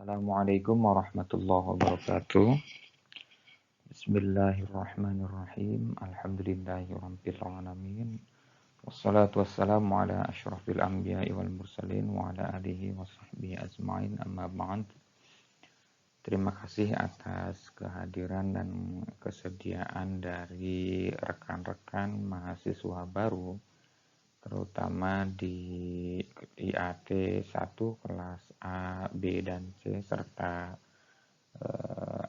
Assalamualaikum warahmatullahi wabarakatuh. Bismillahirrahmanirrahim. Alhamdulillahirabbil alamin. Wassalatu wassalamu ala asyrafil anbiya'i wal mursalin wa ala alihi washabbihi ajmain. Amma ba'd. Terima kasih atas kehadiran dan kesediaan dari rekan-rekan mahasiswa baru, terutama di IAT 1 kelas A, B, dan C serta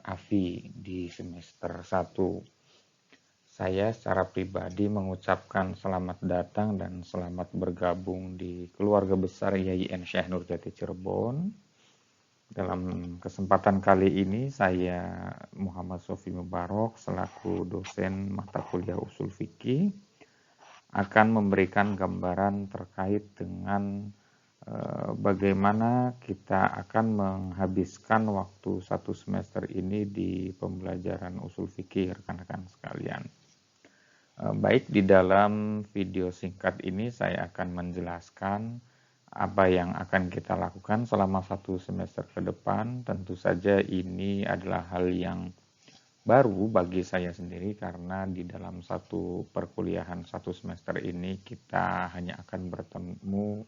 AFI di semester 1. Saya secara pribadi mengucapkan selamat datang dan selamat bergabung di keluarga besar IAIN Syekh Nurjati Cirebon. Dalam kesempatan kali ini saya Muhammad Sofi Mubarok selaku dosen mata kuliah Ushul Fikih akan memberikan gambaran terkait dengan bagaimana kita akan menghabiskan waktu satu semester ini di pembelajaran usul fikih rekan-rekan sekalian. Baik, di dalam video singkat ini saya akan menjelaskan apa yang akan kita lakukan selama satu semester ke depan. Tentu saja ini adalah hal yang baru bagi saya sendiri karena di dalam satu perkuliahan satu semester ini kita hanya akan bertemu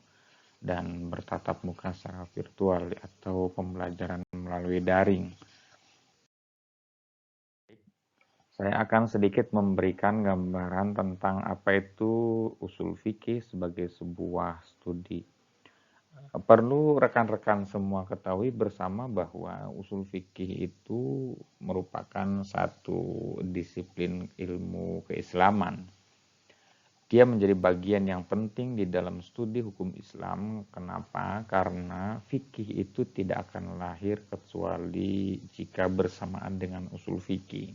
dan bertatap muka secara virtual atau pembelajaran melalui daring. Saya akan sedikit memberikan gambaran tentang apa itu usul fikih sebagai sebuah studi. Perlu rekan-rekan semua ketahui bersama bahwa usul fikih itu merupakan satu disiplin ilmu keislaman. Dia menjadi bagian yang penting di dalam studi hukum Islam. Kenapa? Karena fikih itu tidak akan lahir kecuali jika bersamaan dengan usul fikih.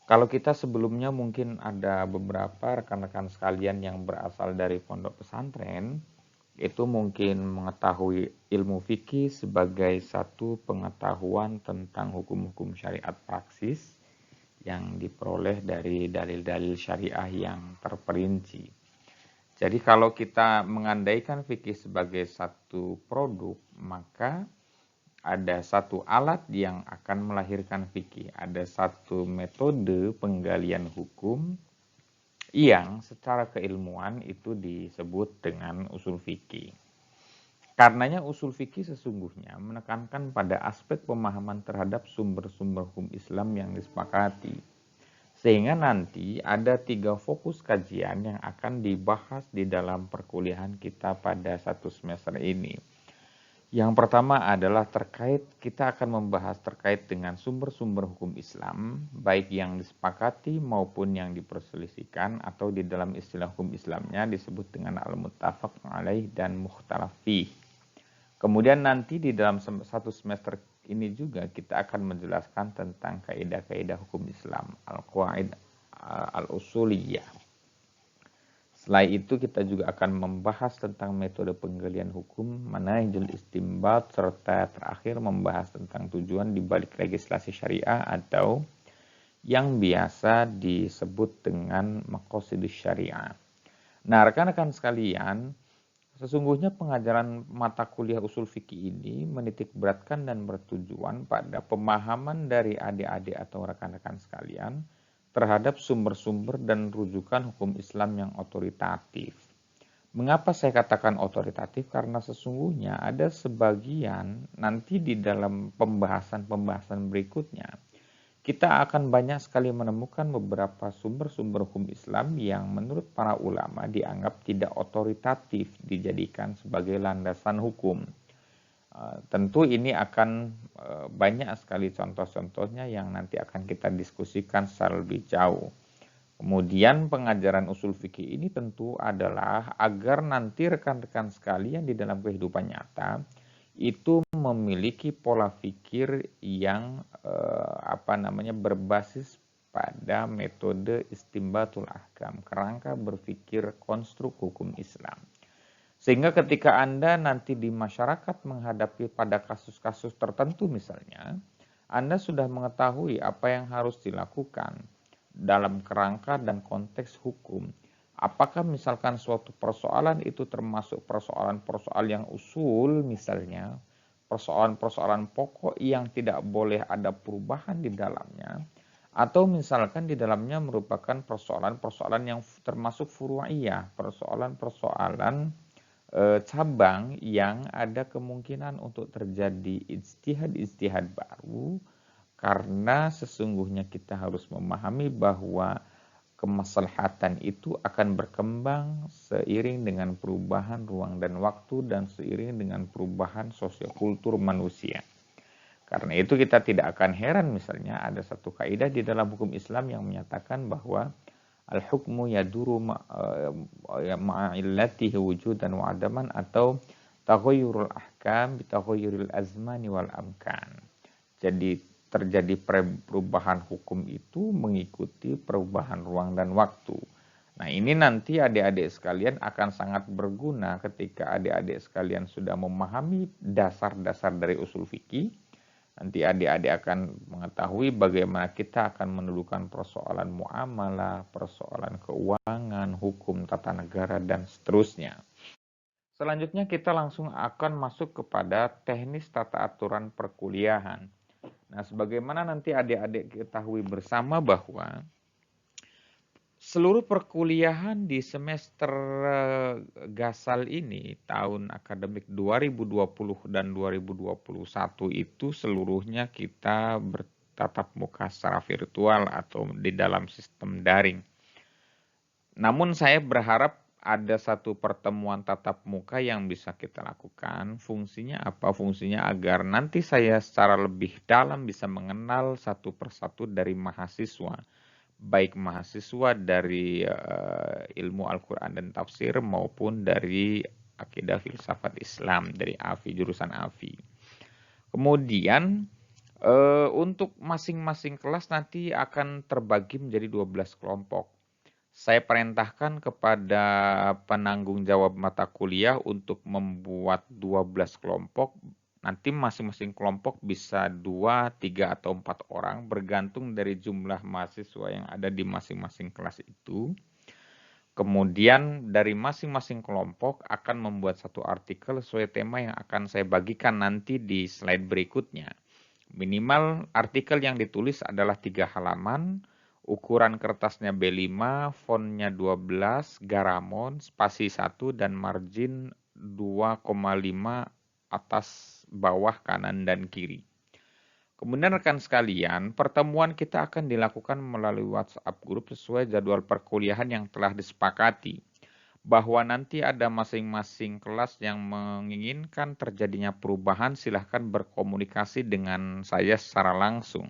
Kalau kita sebelumnya mungkin ada beberapa rekan-rekan sekalian yang berasal dari pondok pesantren, itu mungkin mengetahui ilmu fikih sebagai satu pengetahuan tentang hukum-hukum syariat praksis yang diperoleh dari dalil-dalil syariah yang terperinci. Jadi kalau kita mengandaikan fikih sebagai satu produk, maka ada satu alat yang akan melahirkan fikih. Ada satu metode penggalian hukum yang secara keilmuan itu disebut dengan usul fikih. Karenanya usul fikih sesungguhnya menekankan pada aspek pemahaman terhadap sumber-sumber hukum Islam yang disepakati. Sehingga nanti ada 3 fokus kajian yang akan dibahas di dalam perkuliahan kita pada satu semester ini. Yang pertama adalah kita akan membahas terkait dengan sumber-sumber hukum Islam, baik yang disepakati maupun yang diperselisihkan atau di dalam istilah hukum Islamnya disebut dengan al-muttafaq alaih dan mukhtalaf fih. Kemudian nanti di dalam satu semester ini juga kita akan menjelaskan tentang kaidah-kaidah hukum Islam, al-qawaid al-usuliyah. Setelah itu kita juga akan membahas tentang metode penggalian hukum, manhajul istinbat, serta terakhir membahas tentang tujuan dibalik legislasi syariah atau yang biasa disebut dengan maqasidus syariah. Nah, rekan-rekan sekalian, sesungguhnya pengajaran mata kuliah usul fikih ini menitik beratkan dan bertujuan pada pemahaman dari adik-adik atau rekan-rekan sekalian terhadap sumber-sumber dan rujukan hukum Islam yang otoritatif. Mengapa saya katakan otoritatif? Karena sesungguhnya ada sebagian nanti di dalam pembahasan-pembahasan berikutnya kita akan banyak sekali menemukan beberapa sumber-sumber hukum Islam yang menurut para ulama dianggap tidak otoritatif dijadikan sebagai landasan hukum. Tentu ini akan banyak sekali contoh-contohnya yang nanti akan kita diskusikan secara lebih jauh. Kemudian pengajaran usul fikih ini tentu adalah agar nanti rekan-rekan sekalian di dalam kehidupan nyata itu memiliki pola pikir yang berbasis pada metode istinbatul ahkam, kerangka berpikir konstruk hukum Islam. Sehingga ketika Anda nanti di masyarakat menghadapi pada kasus-kasus tertentu misalnya, Anda sudah mengetahui apa yang harus dilakukan dalam kerangka dan konteks hukum. Apakah misalkan suatu persoalan itu termasuk persoalan-persoalan yang usul misalnya, persoalan-persoalan pokok yang tidak boleh ada perubahan di dalamnya, atau misalkan di dalamnya merupakan persoalan-persoalan yang termasuk furu'iyah, persoalan-persoalan cabang yang ada kemungkinan untuk terjadi ijtihad-ijtihad baru, karena sesungguhnya kita harus memahami bahwa kemaslahatan itu akan berkembang seiring dengan perubahan ruang dan waktu dan seiring dengan perubahan sosiokultur manusia. Karena itu kita tidak akan heran misalnya ada satu kaidah di dalam hukum Islam yang menyatakan bahwa al-hukmu yaduru ma'illatihi wujudan wa adaman, atau taghayyurul ahkam bitaghayyuril azmani wal amkan. Jadi terjadi perubahan hukum itu mengikuti perubahan ruang dan waktu. Nah, ini nanti adik-adik sekalian akan sangat berguna ketika adik-adik sekalian sudah memahami dasar-dasar dari usul fikih. Nanti adik-adik akan mengetahui bagaimana kita akan mendudukan persoalan muamalah, persoalan keuangan, hukum tata negara, dan seterusnya. Selanjutnya kita langsung akan masuk kepada teknis tata aturan perkuliahan. Nah, sebagaimana nanti adik-adik ketahui bersama bahwa seluruh perkuliahan di semester Gasal ini, tahun akademik 2020 dan 2021 itu seluruhnya kita bertatap muka secara virtual atau di dalam sistem daring. Namun saya berharap ada satu pertemuan tatap muka yang bisa kita lakukan. Fungsinya apa? Fungsinya agar nanti saya secara lebih dalam bisa mengenal satu persatu dari mahasiswa, baik mahasiswa dari ilmu Al-Quran dan tafsir maupun dari akidah filsafat Islam, dari AFI, jurusan AFI. Kemudian untuk masing-masing kelas nanti akan terbagi menjadi 12 kelompok. Saya perintahkan kepada penanggung jawab mata kuliah untuk membuat 12 kelompok. Nanti masing-masing kelompok bisa 2, 3, atau 4 orang bergantung dari jumlah mahasiswa yang ada di masing-masing kelas itu. Kemudian dari masing-masing kelompok akan membuat satu artikel sesuai tema yang akan saya bagikan nanti di slide berikutnya. Minimal artikel yang ditulis adalah 3 halaman, ukuran kertasnya B5, fontnya 12, garamon, spasi 1, dan margin 2,5 atas, bawah, kanan, dan kiri. Kemudian rekan sekalian, pertemuan kita akan dilakukan melalui WhatsApp group sesuai jadwal perkuliahan yang telah disepakati. Bahwa nanti ada masing-masing kelas yang menginginkan terjadinya perubahan, silahkan berkomunikasi dengan saya secara langsung.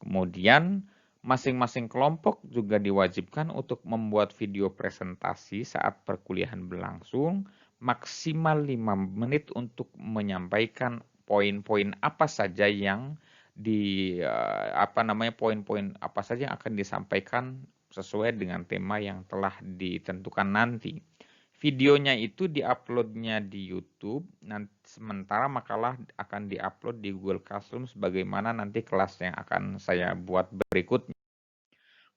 Kemudian masing-masing kelompok juga diwajibkan untuk membuat video presentasi saat perkuliahan berlangsung, maksimal 5 menit untuk menyampaikan poin-poin apa saja yang poin-poin apa saja yang akan disampaikan sesuai dengan tema yang telah ditentukan nanti. Videonya itu diuploadnya di YouTube, nanti sementara makalah akan diupload di Google Classroom sebagaimana nanti kelas yang akan saya buat berikutnya.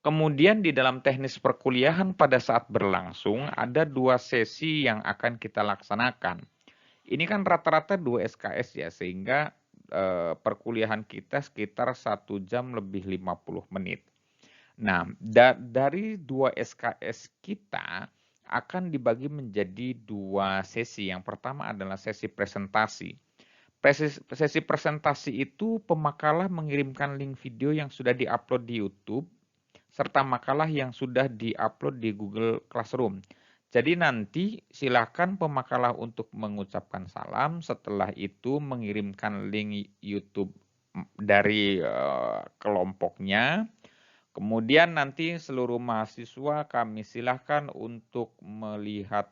Kemudian di dalam teknis perkuliahan pada saat berlangsung ada 2 sesi yang akan kita laksanakan. Ini kan rata-rata 2 SKS ya, sehingga perkuliahan kita sekitar 1 jam lebih 50 menit. Nah, dari 2 SKS kita akan dibagi menjadi 2 sesi. Yang pertama adalah sesi presentasi. Sesi presentasi itu pemakalah mengirimkan link video yang sudah diupload di YouTube, serta makalah yang sudah diupload di Google Classroom. Jadi nanti silakan pemakalah untuk mengucapkan salam, setelah itu mengirimkan link YouTube dari kelompoknya. Kemudian nanti seluruh mahasiswa kami silahkan untuk melihat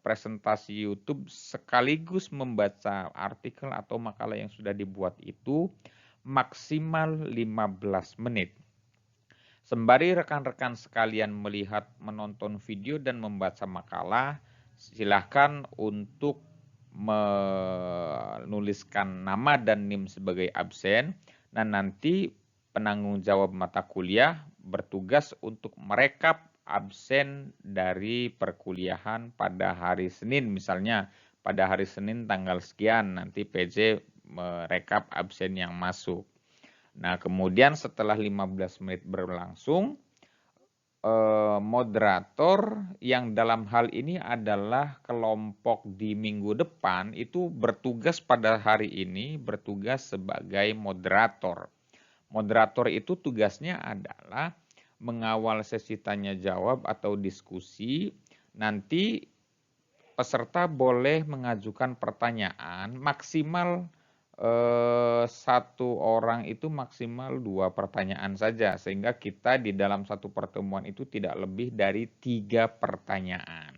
presentasi YouTube sekaligus membaca artikel atau makalah yang sudah dibuat itu maksimal 15 menit. Sembari rekan-rekan sekalian melihat, menonton video dan membaca makalah, silahkan untuk menuliskan nama dan NIM sebagai absen, dan nanti penanggung jawab mata kuliah bertugas untuk merekap absen dari perkuliahan pada hari Senin, misalnya pada hari Senin tanggal sekian, nanti PJ merekap absen yang masuk. Nah, kemudian setelah 15 menit berlangsung, moderator yang dalam hal ini adalah kelompok di minggu depan itu bertugas pada hari ini bertugas sebagai moderator. Moderator itu tugasnya adalah mengawal sesi tanya jawab atau diskusi. Nanti peserta boleh mengajukan pertanyaan maksimal satu orang itu maksimal 2 pertanyaan saja, sehingga kita di dalam satu pertemuan itu tidak lebih dari 3 pertanyaan.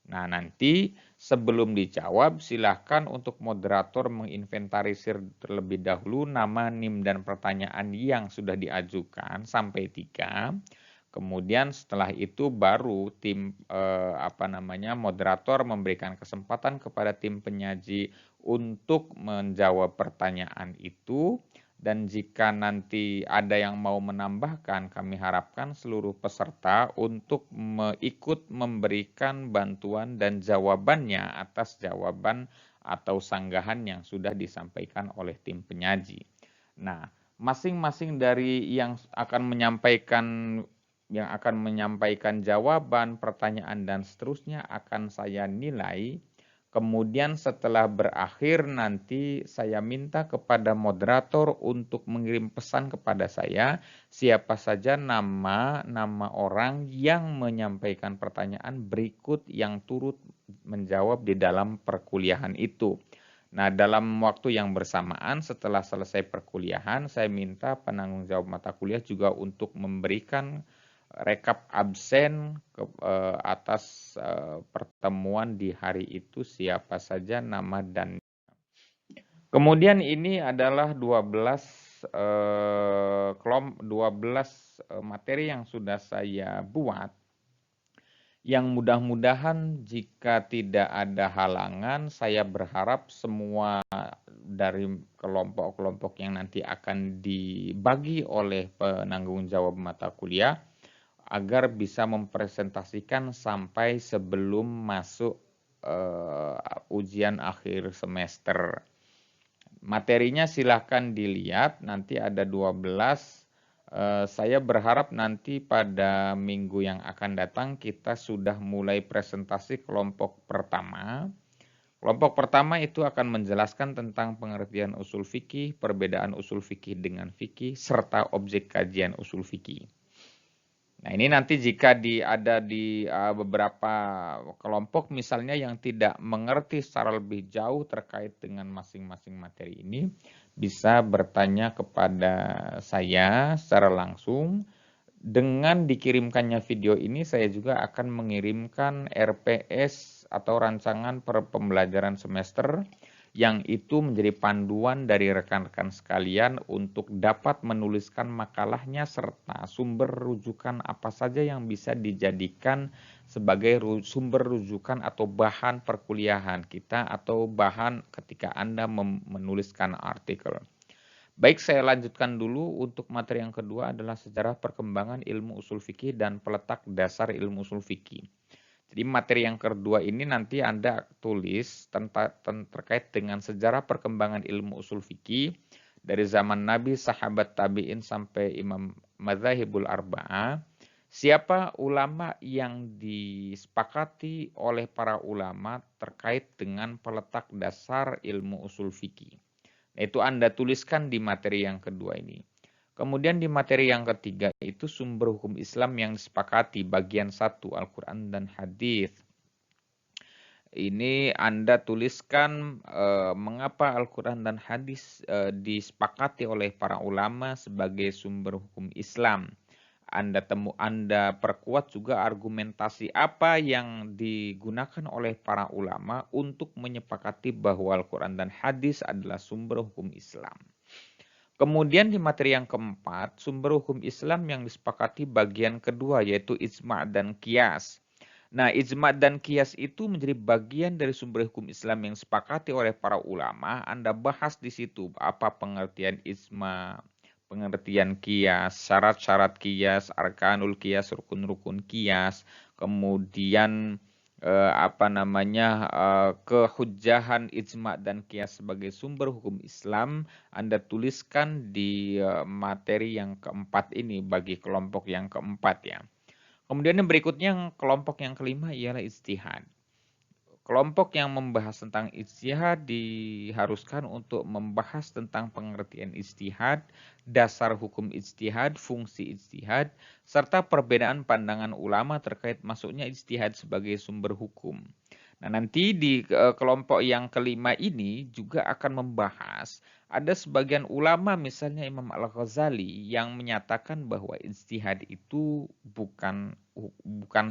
Nah, nanti sebelum dijawab silahkan untuk moderator menginventarisir terlebih dahulu nama, NIM, dan pertanyaan yang sudah diajukan sampai 3. Kemudian setelah itu baru tim moderator memberikan kesempatan kepada tim penyaji untuk menjawab pertanyaan itu, dan jika nanti ada yang mau menambahkan, kami harapkan seluruh peserta untuk ikut memberikan bantuan dan jawabannya atas jawaban atau sanggahan yang sudah disampaikan oleh tim penyaji. Nah, masing-masing dari yang akan menyampaikan jawaban, pertanyaan, dan seterusnya akan saya nilai. Kemudian setelah berakhir nanti saya minta kepada moderator untuk mengirim pesan kepada saya siapa saja nama orang yang menyampaikan pertanyaan berikut yang turut menjawab di dalam perkuliahan itu. Nah, dalam waktu yang bersamaan setelah selesai perkuliahan, saya minta penanggung jawab mata kuliah juga untuk memberikan rekap absen atas pertemuan di hari itu siapa saja nama dan. Kemudian ini adalah 12 materi yang sudah saya buat, yang mudah-mudahan jika tidak ada halangan, saya berharap semua dari kelompok-kelompok yang nanti akan dibagi oleh penanggung jawab mata kuliah agar bisa mempresentasikan sampai sebelum masuk ujian akhir semester. Materinya silahkan dilihat, nanti ada 12. Saya berharap nanti pada minggu yang akan datang kita sudah mulai presentasi kelompok pertama. Kelompok pertama itu akan menjelaskan tentang pengertian usul fikih, perbedaan usul fikih dengan fikih, serta objek kajian usul fikih. Nah, ini nanti jika ada di beberapa kelompok misalnya yang tidak mengerti secara lebih jauh terkait dengan masing-masing materi ini, bisa bertanya kepada saya secara langsung. Dengan dikirimkannya video ini, saya juga akan mengirimkan RPS atau rancangan pembelajaran semester yang itu menjadi panduan dari rekan-rekan sekalian untuk dapat menuliskan makalahnya serta sumber rujukan apa saja yang bisa dijadikan sebagai sumber rujukan atau bahan perkuliahan kita atau bahan ketika Anda menuliskan artikel. Baik, saya lanjutkan dulu. Untuk materi yang kedua adalah sejarah perkembangan ilmu usul fikih dan peletak dasar ilmu usul fikih. Jadi materi yang kedua ini nanti Anda tulis terkait dengan sejarah perkembangan ilmu usul fikih dari zaman Nabi, sahabat tabi'in sampai Imam Madzhabul Arba'ah. Siapa ulama yang disepakati oleh para ulama terkait dengan peletak dasar ilmu usul fikih. Itu Anda tuliskan di materi yang kedua ini. Kemudian di materi yang ketiga itu sumber hukum Islam yang disepakati bagian 1 Al-Quran dan Hadis. Ini Anda tuliskan mengapa Al-Quran dan Hadis disepakati oleh para ulama sebagai sumber hukum Islam. Anda perkuat juga argumentasi apa yang digunakan oleh para ulama untuk menyepakati bahwa Al-Quran dan Hadis adalah sumber hukum Islam. Kemudian di materi yang keempat, sumber hukum Islam yang disepakati bagian kedua yaitu ijma' dan qiyas. Nah, ijma' dan qiyas itu menjadi bagian dari sumber hukum Islam yang disepakati oleh para ulama. Anda bahas di situ apa pengertian ijma', pengertian qiyas, syarat-syarat qiyas, arkanul qiyas, rukun-rukun qiyas, kemudian kehujjahan ijma dan qiyas sebagai sumber hukum Islam Anda tuliskan di materi yang keempat ini bagi kelompok yang keempat ya. Kemudian yang berikutnya kelompok yang kelima ialah ijtihad. Kelompok yang membahas tentang ijtihad diharuskan untuk membahas tentang pengertian ijtihad, dasar hukum ijtihad, fungsi ijtihad, serta perbedaan pandangan ulama terkait masuknya ijtihad sebagai sumber hukum. Nah, nanti di kelompok yang kelima ini juga akan membahas ada sebagian ulama misalnya Imam Al-Ghazali yang menyatakan bahwa ijtihad itu bukan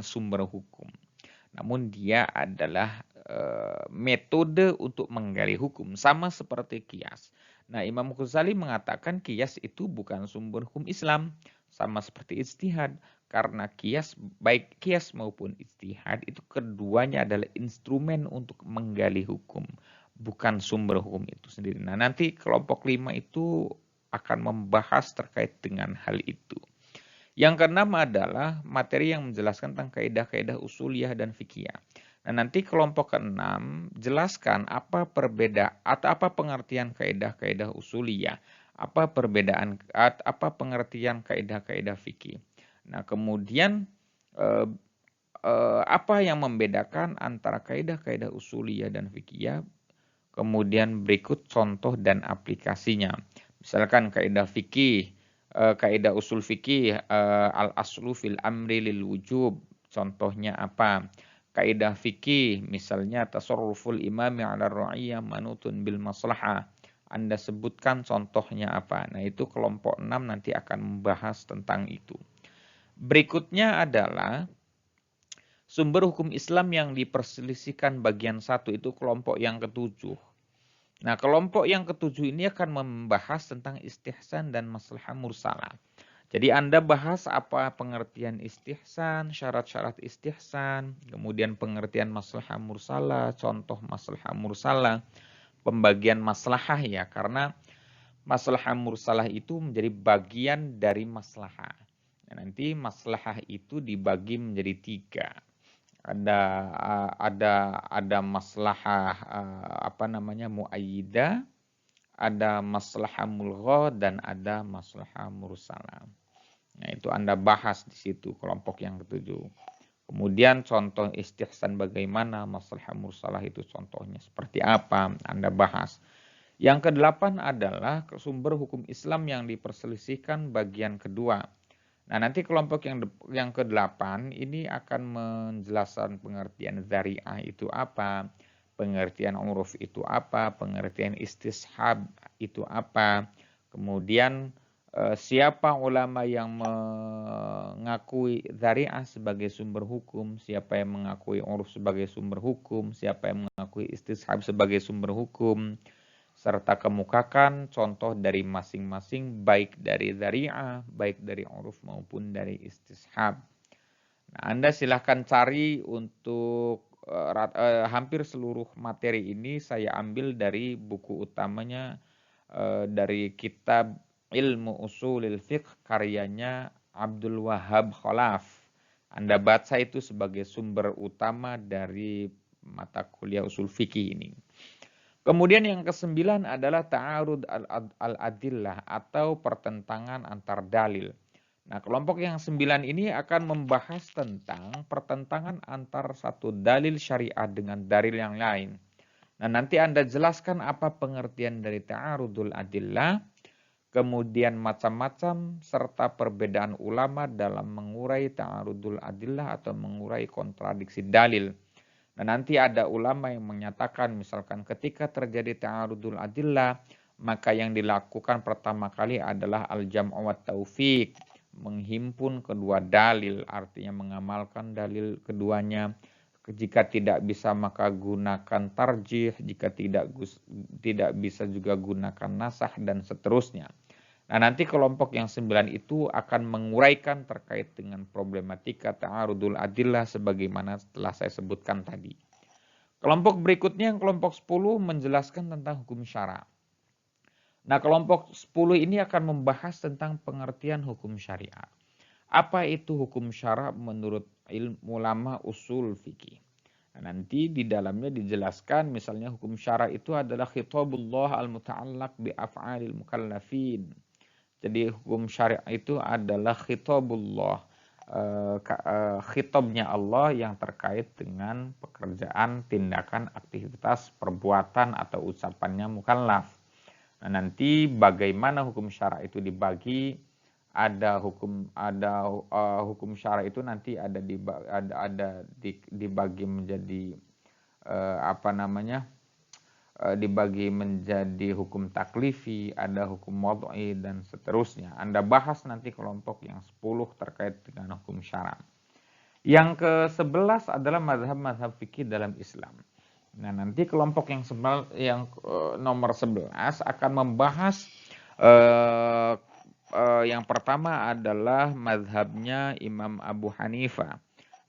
sumber hukum. Namun dia adalah metode untuk menggali hukum sama seperti qiyas. Nah, Imam Ghazali mengatakan qiyas itu bukan sumber hukum Islam sama seperti ijtihad karena qiyas baik qiyas maupun ijtihad itu keduanya adalah instrumen untuk menggali hukum, bukan sumber hukum itu sendiri. Nah, nanti kelompok 5 itu akan membahas terkait dengan hal itu. Yang keenam adalah materi yang menjelaskan tentang kaidah-kaidah usuliyah dan fikih. Nah, nanti kelompok keenam jelaskan apa pengertian kaidah-kaidah usuliyah, apa pengertian kaidah-kaidah fikih. Nah, kemudian apa yang membedakan antara kaidah-kaidah usuliyah dan fikih. Kemudian berikut contoh dan aplikasinya. Misalkan kaidah fikih, kaidah usul fikih, al-aslu fil amri lil wujub. Contohnya apa? Kaidah fikih misalnya tasarruful imami 'ala ra'iyah manutun bil maslahah. Anda sebutkan contohnya apa? Nah, itu kelompok 6 nanti akan membahas tentang itu. Berikutnya adalah sumber hukum Islam yang diperselisihkan bagian 1 itu kelompok yang ketujuh. Nah, kelompok yang ketujuh ini akan membahas tentang istihsan dan maslahah mursalah. Jadi Anda bahas apa pengertian istihsan, syarat-syarat istihsan, kemudian pengertian maslahah mursalah, contoh maslahah mursalah, pembagian maslahah ya, karena maslahah mursalah itu menjadi bagian dari maslahah. Nah, nanti maslahah itu dibagi menjadi 3. Ada maslahah muayyidah, ada maslahah mulghah dan ada maslahah mursalah. Nah, itu Anda bahas di situ kelompok yang ketujuh. Kemudian contoh istihsan bagaimana, maslahah mursalah itu contohnya seperti apa, Anda bahas. Yang ke-8 adalah sumber hukum Islam yang diperselisihkan bagian kedua. Nah, nanti kelompok yang ke-8 ini akan menjelaskan pengertian dzari'ah itu apa, pengertian uruf itu apa, pengertian istishab itu apa, kemudian siapa ulama yang mengakui dzari'ah sebagai sumber hukum, siapa yang mengakui uruf sebagai sumber hukum, siapa yang mengakui istishab sebagai sumber hukum, serta kemukakan contoh dari masing-masing baik dari dzari'ah, baik dari uruf maupun dari istishab. Nah, Anda silahkan cari untuk hampir seluruh materi ini saya ambil dari buku utamanya dari kitab Ilmu Ushulil Fiqh karyanya Abdul Wahhab Khalaf. Anda baca itu sebagai sumber utama dari mata kuliah usul fikih ini. Kemudian yang ke-9 adalah ta'arud al-adillah atau pertentangan antar dalil. Nah, kelompok yang 9 ini akan membahas tentang pertentangan antar satu dalil syariah dengan dalil yang lain. Nah, nanti Anda jelaskan apa pengertian dari ta'arudul adillah, kemudian macam-macam serta perbedaan ulama dalam mengurai ta'arudul adillah atau mengurai kontradiksi dalil. Nah, nanti ada ulama yang menyatakan misalkan ketika terjadi ta'arudul adillah, maka yang dilakukan pertama kali adalah al-jam'u wat taufiq, menghimpun kedua dalil, artinya mengamalkan dalil keduanya. Jika tidak bisa maka gunakan tarjih, jika tidak bisa juga gunakan nasah dan seterusnya. Nah, nanti kelompok yang 9 itu akan menguraikan terkait dengan problematika ta'arudul adillah sebagaimana telah saya sebutkan tadi. Kelompok berikutnya, kelompok 10 menjelaskan tentang hukum syara. Nah, kelompok 10 ini akan membahas tentang pengertian hukum syariat. Apa itu hukum syara menurut ilmu ulama usul fikih? Nanti di dalamnya dijelaskan misalnya hukum syara itu adalah khitabullah al-muta'allaq bi af'alil mukallafin. Jadi hukum syariat itu adalah khitabullah, khitabnya Allah yang terkait dengan pekerjaan, tindakan, aktivitas, perbuatan atau ucapannya mukallaf. Nah, nanti bagaimana hukum syara itu dibagi? Hukum syara itu nanti dibagi menjadi dibagi menjadi hukum taklifi, ada hukum wad'i dan seterusnya. Anda bahas nanti kelompok yang 10 terkait dengan hukum syara. Yang ke-11 adalah mazhab-mazhab fikih dalam Islam. Nah, nanti kelompok yang nomor 11 akan membahas yang pertama adalah mazhabnya Imam Abu Hanifah.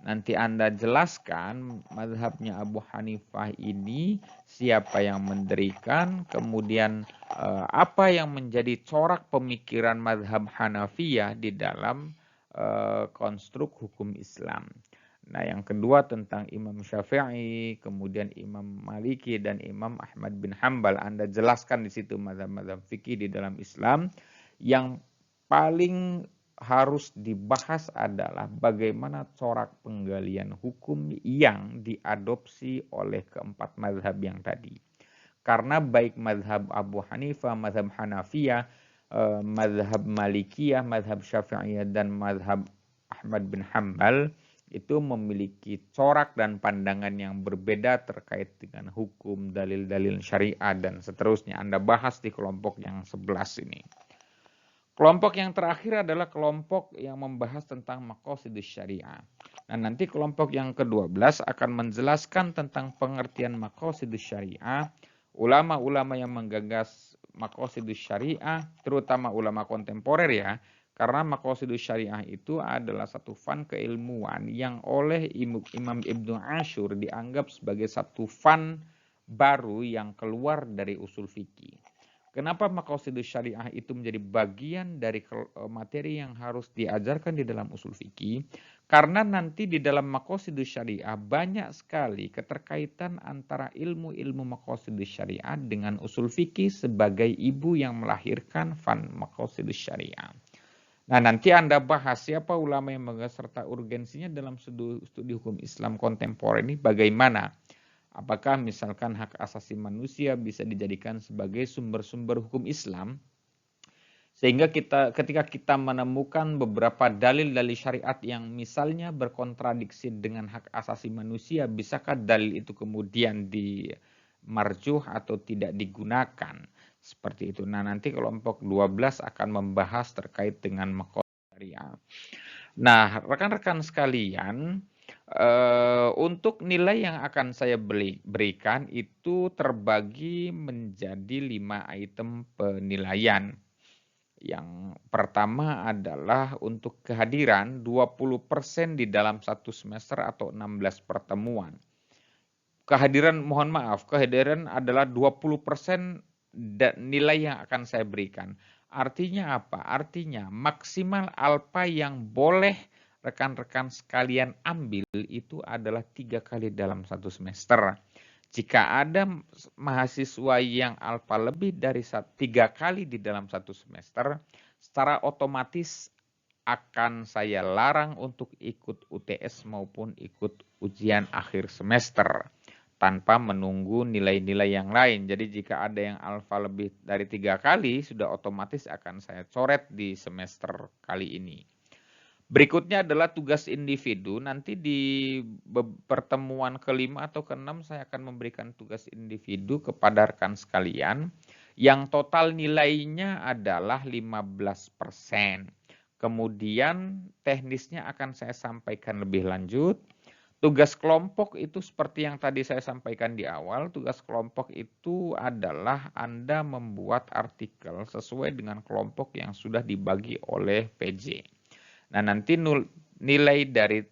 Nanti Anda jelaskan mazhabnya Abu Hanifah ini siapa yang mendirikan, kemudian apa yang menjadi corak pemikiran mazhab Hanafiyah di dalam konstruk hukum Islam. Nah, yang kedua tentang Imam Syafi'i, kemudian Imam Maliki dan Imam Ahmad bin Hambal. Anda jelaskan di situ mazhab-mazhab fikih di dalam Islam. Yang paling harus dibahas adalah bagaimana corak penggalian hukum yang diadopsi oleh keempat mazhab yang tadi. Karena baik mazhab Abu Hanifah, mazhab Hanafiyah, mazhab Malikiyah, mazhab Syafi'iyah, dan mazhab Ahmad bin Hambal itu memiliki corak dan pandangan yang berbeda terkait dengan hukum, dalil-dalil syariat, dan seterusnya. Anda bahas di kelompok yang 11 ini. Kelompok yang terakhir adalah kelompok yang membahas tentang maqasidus syariah. Nah, nanti kelompok yang ke-12 akan menjelaskan tentang pengertian maqasidus syariah. Ulama-ulama yang menggagas maqasidus syariah, terutama ulama kontemporer ya, karena maqasidus syariah itu adalah satu fan keilmuan yang oleh Imam Ibnu Ashur dianggap sebagai satu fan baru yang keluar dari usul fikih. Kenapa maqasidus syariah itu menjadi bagian dari materi yang harus diajarkan di dalam usul fikih? Karena nanti di dalam maqasidus syariah banyak sekali keterkaitan antara ilmu-ilmu maqasidus syariah dengan usul fikih sebagai ibu yang melahirkan fan maqasidus syariah. Nah, nanti Anda bahas siapa ulama yang menggagas serta urgensinya dalam studi hukum Islam kontemporer ini bagaimana. Apakah misalkan hak asasi manusia bisa dijadikan sebagai sumber-sumber hukum Islam? Sehingga ketika kita menemukan beberapa dalil-dalil syariat yang misalnya berkontradiksi dengan hak asasi manusia, bisakah dalil itu kemudian dimarjuh atau tidak digunakan? Seperti itu. Nah, nanti kelompok 12 akan membahas terkait dengan maqasid syariah. Nah, rekan-rekan sekalian, untuk nilai yang akan saya berikan itu terbagi menjadi 5 item penilaian. Yang pertama adalah untuk kehadiran 20% di dalam satu semester atau 16 pertemuan. Kehadiran adalah 20% nilai yang akan saya berikan. Artinya apa? Artinya maksimal alfa yang boleh rekan-rekan sekalian ambil itu adalah 3 kali dalam satu semester. Jika ada mahasiswa yang alfa lebih dari 3 kali di dalam satu semester, secara otomatis akan saya larang untuk ikut UTS maupun ikut ujian akhir semester tanpa menunggu nilai-nilai yang lain. Jadi jika ada yang alfa lebih dari 3 kali, sudah otomatis akan saya coret di semester kali ini. Berikutnya adalah tugas individu. Nanti di pertemuan ke-5 atau ke-6 saya akan memberikan tugas individu kepada rekan sekalian yang total nilainya adalah 15%. Kemudian teknisnya akan saya sampaikan lebih lanjut. Tugas kelompok itu seperti yang tadi saya sampaikan di awal, tugas kelompok itu adalah Anda membuat artikel sesuai dengan kelompok yang sudah dibagi oleh PJ. Nah, nanti nilai dari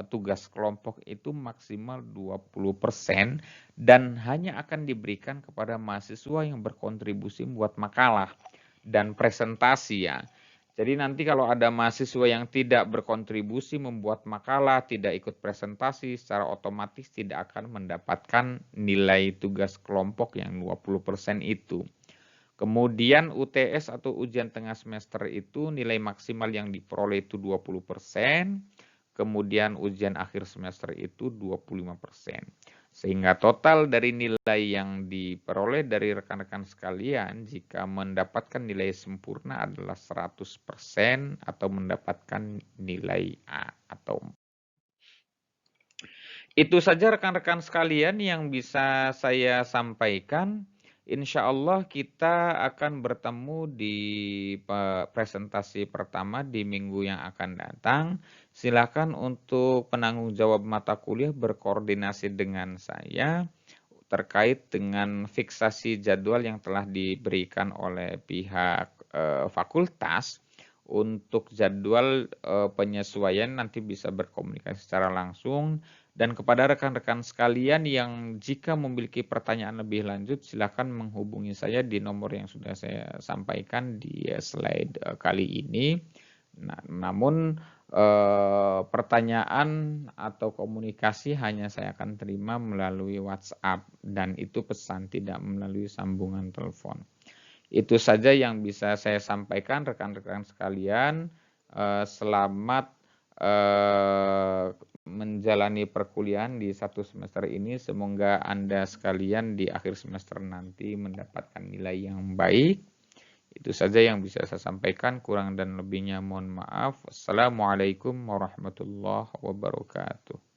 tugas kelompok itu maksimal 20% dan hanya akan diberikan kepada mahasiswa yang berkontribusi membuat makalah dan presentasi ya. Jadi nanti kalau ada mahasiswa yang tidak berkontribusi membuat makalah, tidak ikut presentasi, secara otomatis tidak akan mendapatkan nilai tugas kelompok yang 20% itu. Kemudian UTS atau ujian tengah semester itu nilai maksimal yang diperoleh itu 20%, kemudian ujian akhir semester itu 25%. Sehingga total dari nilai yang diperoleh dari rekan-rekan sekalian jika mendapatkan nilai sempurna adalah 100% atau mendapatkan nilai A atau itu saja rekan-rekan sekalian yang bisa saya sampaikan. Insya Allah kita akan bertemu di presentasi pertama di minggu yang akan datang. Silakan untuk penanggung jawab mata kuliah berkoordinasi dengan saya terkait dengan fiksasi jadwal yang telah diberikan oleh pihak fakultas. Untuk jadwal penyesuaian nanti bisa berkomunikasi secara langsung. Dan kepada rekan-rekan sekalian yang jika memiliki pertanyaan lebih lanjut, silakan menghubungi saya di nomor yang sudah saya sampaikan di slide kali ini. Nah, namun pertanyaan atau komunikasi hanya saya akan terima melalui WhatsApp dan itu pesan, tidak melalui sambungan telepon. Itu saja yang bisa saya sampaikan rekan-rekan sekalian. Selamat menjalani perkuliahan di satu semester ini. Semoga Anda sekalian di akhir semester nanti mendapatkan nilai yang baik. Itu saja yang bisa saya sampaikan. Kurang dan lebihnya mohon maaf. Assalamualaikum warahmatullahi wabarakatuh.